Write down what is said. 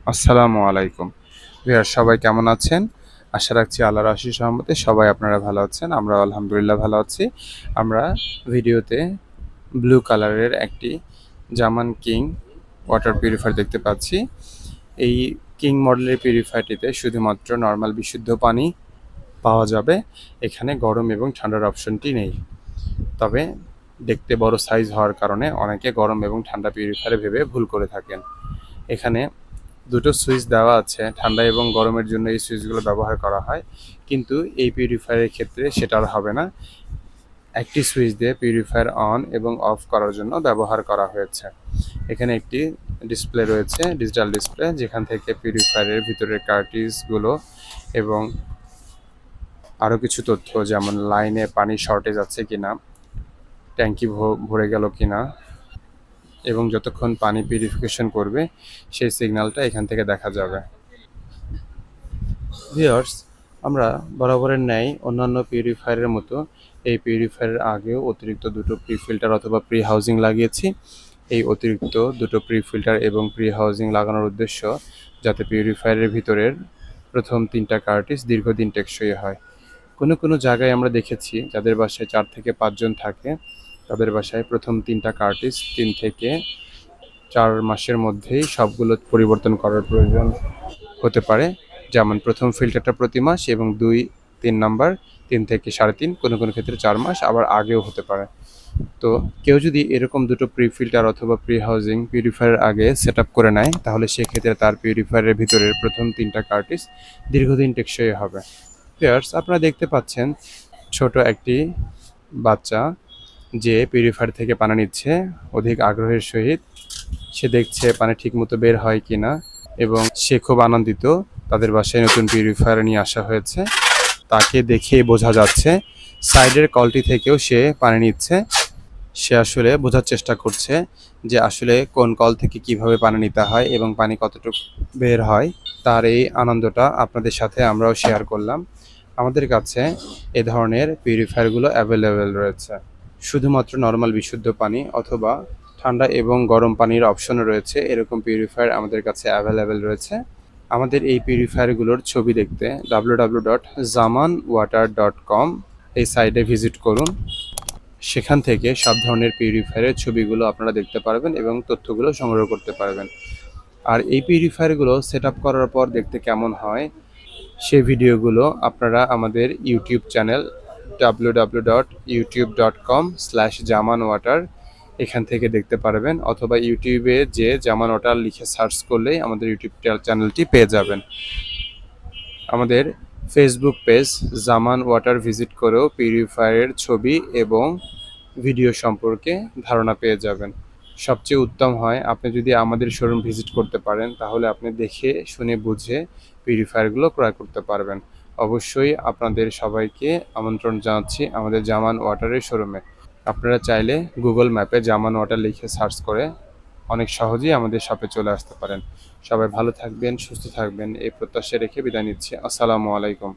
আসসালামু আলাইকুম। ভিউয়ার সবাই কেমন আছেন? আশা রাখছি আল্লাহর অশেষ রহমতে সবাই আপনারা ভালো আছেন। আমরাও আলহামদুলিল্লাহ ভালো আছি। আমরা ভিডিওতে ব্লু কালারের একটি জামান কিং ওয়াটার পিউরিফায়ার দেখতে পাচ্ছি। এই কিং মডেলের পিউরিফায়ারটিতে শুধুমাত্র নরমাল বিশুদ্ধ পানি পাওয়া যাবে। এখানে গরম এবং ঠান্ডার অপশনটি নেই। তবে দেখতে বড় সাইজ হওয়ার কারণে অনেকে গরম এবং ঠান্ডা পিউরিফায়ার ভেবে ভুল করে থাকেন। এখানে দুটো সুইচ দেওয়া আছে, ঠান্ডা এবং গরমের জন্য এই সুইচগুলো ব্যবহার করা হয়, কিন্তু এই পিউরিফায়ারের ক্ষেত্রে সেটা আর হবে না। একটি সুইচ দিয়ে পিউরিফায়ার অন এবং অফ করার জন্য ব্যবহার করা হয়েছে। এখানে একটি ডিসপ্লে রয়েছে, ডিজিটাল ডিসপ্লে, যেখান থেকে পিউরিফায়ারের ভিতরের কার্টিজগুলো এবং আরও কিছু তথ্য, যেমন লাইনে পানি শর্টেজ আছে কিনা, ট্যাঙ্কি ভরে গেল কিনা এবং যতক্ষণ পানি পিউরিফিকেশন করবে সেই সিগন্যালটা এখান থেকে দেখা যাবে। ভিউয়ার্স, আমরা বরাবরের ন্যায় অন্যান্য পিউরিফায়ারের মতো এই পিউরিফায়ারের আগেও অতিরিক্ত দুটো প্রি ফিল্টার অথবা প্রি হাউজিং লাগিয়েছি। এই অতিরিক্ত দুটো প্রি ফিল্টার এবং প্রি হাউজিং লাগানোর উদ্দেশ্য যাতে পিউরিফায়ারের ভিতরের প্রথম 3টা কার্টিজ দীর্ঘদিন টেকসই হয়। কোনো জায়গায় আমরা দেখেছি যাদের বাসায় 4 থেকে 5 জন থাকে, তাদের বাসায় প্রথম 3টা কার্টিজ 3 থেকে 4 মাসের মধ্যেই সবগুলো পরিবর্তন করার প্রয়োজন হতে পারে। যেমন প্রথম ফিল্টারটা প্রতি মাস এবং 2-3 নাম্বার 3 থেকে 3.5, কোনো ক্ষেত্রে 4 মাস, আবার আগেও হতে পারে। তো কেউ যদি এরকম দুটো প্রি ফিল্টার অথবা প্রি হাউজিং পিউরিফায়ার আগে সেট আপ করে নেয়, তাহলে সেক্ষেত্রে তার পিউরিফায়ারের ভিতরের প্রথম 3টা কার্টিজ দীর্ঘদিন টেকসই হবে। ভিউয়ার্স, আপনারা দেখতে পাচ্ছেন ছোট একটি বাচ্চা যে পিউরিফায়ার থেকে পানি নিচ্ছে অধিক আগ্রহের সহিত। সে দেখছে পানি ঠিকমতো বের হয় কিনা এবং সে খুব আনন্দিত। তাদের বাসায় নতুন পিউরিফায়ার নিয়ে আসা হয়েছে। তাকে দেখেই বোঝা যাচ্ছে, সাইডের কলটি থেকেও সে পানি নিচ্ছে। সে আসলে বোঝার চেষ্টা করছে যে আসলে কোন কল থেকে কিভাবে পানি নিতে হয় এবং পানি কতটুকু বের হয়। তার এই আনন্দটা আপনাদের সাথে আমরাও শেয়ার করলাম। আমাদের কাছে এ ধরনের পিউরিফায়ারগুলো অ্যাভেলেবেল রয়েছে। শুধুমাত্র নরমাল বিশুদ্ধ পানি অথবা ঠান্ডা এবং গরম পানির অপশনও রয়েছে। এরকম পিউরিফায়ার আমাদের কাছে অ্যাভেলেবেল রয়েছে। আমাদের এই পিউরিফায়ারগুলোর ছবি দেখতে www.zamanwater.com এই সাইটে ভিজিট করুন। সেখান থেকে সব ধরনের পিউরিফায়ারের ছবিগুলো আপনারা দেখতে পারবেন এবং তথ্যগুলো সংগ্রহ করতে পারবেন। আর এই পিউরিফায়ারগুলো সেট আপ করার পর দেখতে কেমন হয় সেই ভিডিওগুলো আপনারা আমাদের ইউটিউব চ্যানেল www.youtube.com/zamanwater এখান থেকে দেখতে পারবেন, অথবা ইউটিউবে যে জামান ওয়াটার লিখে সার্চ করলেই আমাদের ইউটিউব চ্যানেলটি পেয়ে যাবেন। আমাদের ফেসবুক পেজ জামান ওয়াটার ভিজিট করেও পিউরিফায়ারের ছবি এবং ভিডিও সম্পর্কে ধারণা পেয়ে যাবেন। সবচেয়ে উত্তম হয় আপনি যদি আমাদের শোরুম ভিজিট করতে পারেন, তাহলে আপনি দেখে শুনে বুঝে পিউরিফায়ারগুলো ক্রয় করতে পারবেন। অবশ্যই আপনাদের সবাইকে আমন্ত্রণ জানাচ্ছি আমাদের জামান ওয়াটারের শোরুমে। আপনারা চাইলে গুগল ম্যাপে জামান ওয়াটার লিখে সার্চ করে অনেক সহজেই আমাদের শপে চলে আসতে পারেন। সবাই ভালো থাকবেন, সুস্থ থাকবেন এই প্রত্যাশা রেখে বিদায় নিচ্ছি। আসসালামু আলাইকুম।